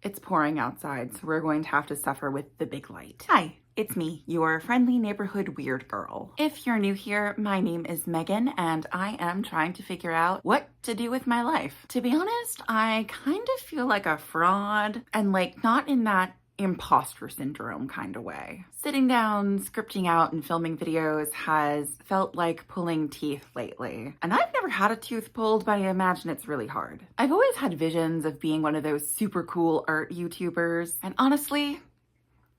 It's pouring outside, so we're going to have to suffer with the big light. Hi, it's me, your friendly neighborhood weird girl. If you're new here, my name is Megan, and I am trying to figure out what to do with my life. To be honest, I kind of feel like a fraud, and not in that imposter syndrome kind of way. Sitting down, scripting out, and filming videos has felt like pulling teeth lately. And I've never had a tooth pulled, but I imagine it's really hard. I've always had visions of being one of those super cool art YouTubers, and honestly,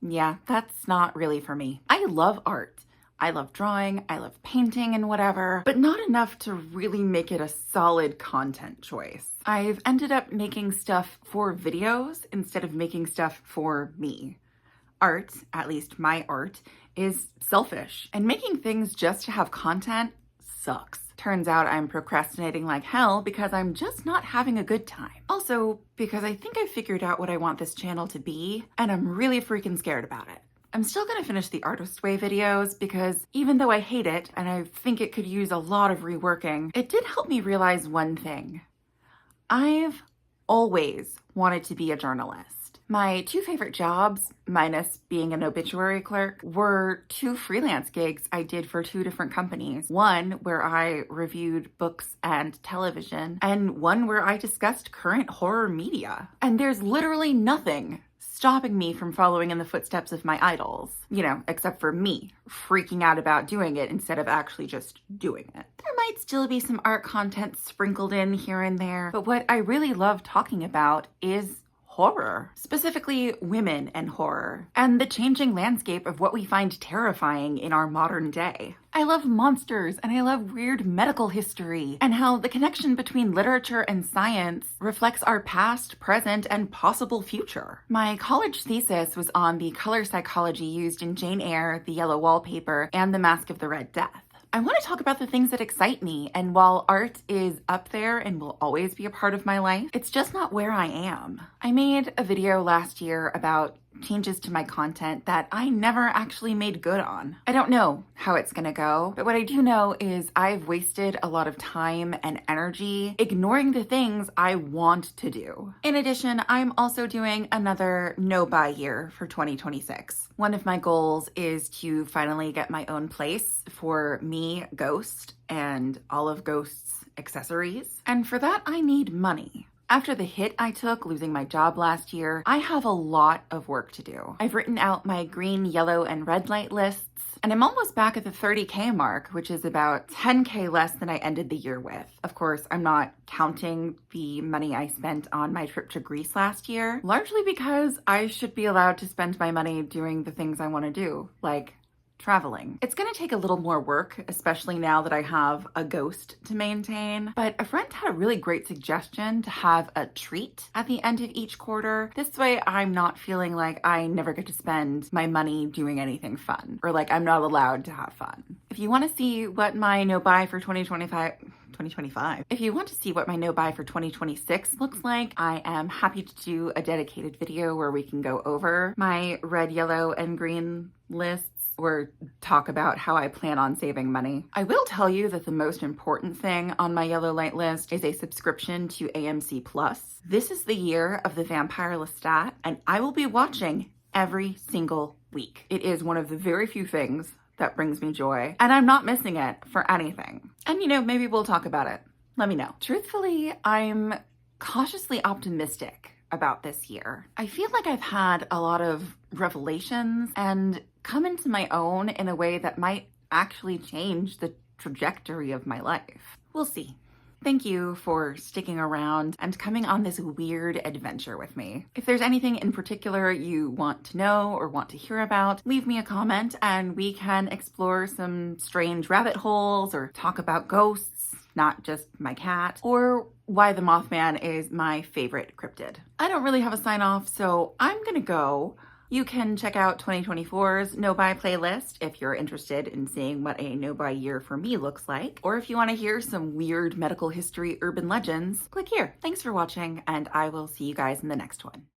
yeah, that's not really for me. I love art. I love drawing, I love painting and whatever, but not enough to really make it a solid content choice. I've ended up making stuff for videos instead of making stuff for me. Art, at least my art, is selfish, and making things just to have content sucks. Turns out I'm procrastinating like hell because I'm just not having a good time. Also, because I think I figured out what I want this channel to be, and I'm really freaking scared about it. I'm still gonna finish the Artist Way videos because even though I hate it and I think it could use a lot of reworking, it did help me realize one thing. I've always wanted to be a journalist. My two favorite jobs, minus being an obituary clerk, were two freelance gigs I did for two different companies. One where I reviewed books and television, and one where I discussed current horror media. And there's literally nothing stopping me from following in the footsteps of my idols. Except for me freaking out about doing it instead of actually just doing it. There might still be some art content sprinkled in here and there, but what I really love talking about is horror, specifically women and horror, and the changing landscape of what we find terrifying in our modern day. I love monsters and I love weird medical history and how the connection between literature and science reflects our past, present, and possible future. My college thesis was on the color psychology used in Jane Eyre, The Yellow Wallpaper, and The Mask of the Red Death. I want to talk about the things that excite me, and while art is up there and will always be a part of my life, it's just not where I am. I made a video last year about changes to my content that I never actually made good on. I don't know how it's gonna go, but what I do know is I've wasted a lot of time and energy ignoring the things I want to do. In addition, I'm also doing another no-buy year for 2026. One of my goals is to finally get my own place for me, Ghost, and all of Ghost's accessories. And for that, I need money. After the hit I took losing my job last year, I have a lot of work to do. I've written out my green, yellow, and red light lists, and I'm almost back at the 30K mark, which is about 10K less than I ended the year with. Of course, I'm not counting the money I spent on my trip to Greece last year, largely because I should be allowed to spend my money doing the things I want to do, like traveling. It's gonna take a little more work, especially now that I have a Ghost to maintain, but a friend had a really great suggestion to have a treat at the end of each quarter. This way I'm not feeling like I never get to spend my money doing anything fun, or like I'm not allowed to have fun. If you wanna see what my no-buy for 2025. If you want to see what my no-buy for 2026 looks like, I am happy to do a dedicated video where we can go over my red, yellow, and green lists, or talk about how I plan on saving money. I will tell you that the most important thing on my yellow light list is a subscription to AMC Plus. This is the year of the Vampire Lestat, and I will be watching every single week. It is one of the very few things that brings me joy, and I'm not missing it for anything. And maybe we'll talk about it. Let me know. Truthfully, I'm cautiously optimistic about this year. I feel like I've had a lot of revelations and come into my own in a way that might actually change the trajectory of my life. We'll see. Thank you for sticking around and coming on this weird adventure with me. If there's anything in particular you want to know or want to hear about, leave me a comment and we can explore some strange rabbit holes or talk about ghosts, not just my cat, or why the Mothman is my favorite cryptid. I don't really have a sign off, so I'm gonna go. You can check out 2024's no-buy playlist if you're interested in seeing what a no-buy year for me looks like. Or if you want to hear some weird medical history urban legends, click here. Thanks for watching, and I will see you guys in the next one.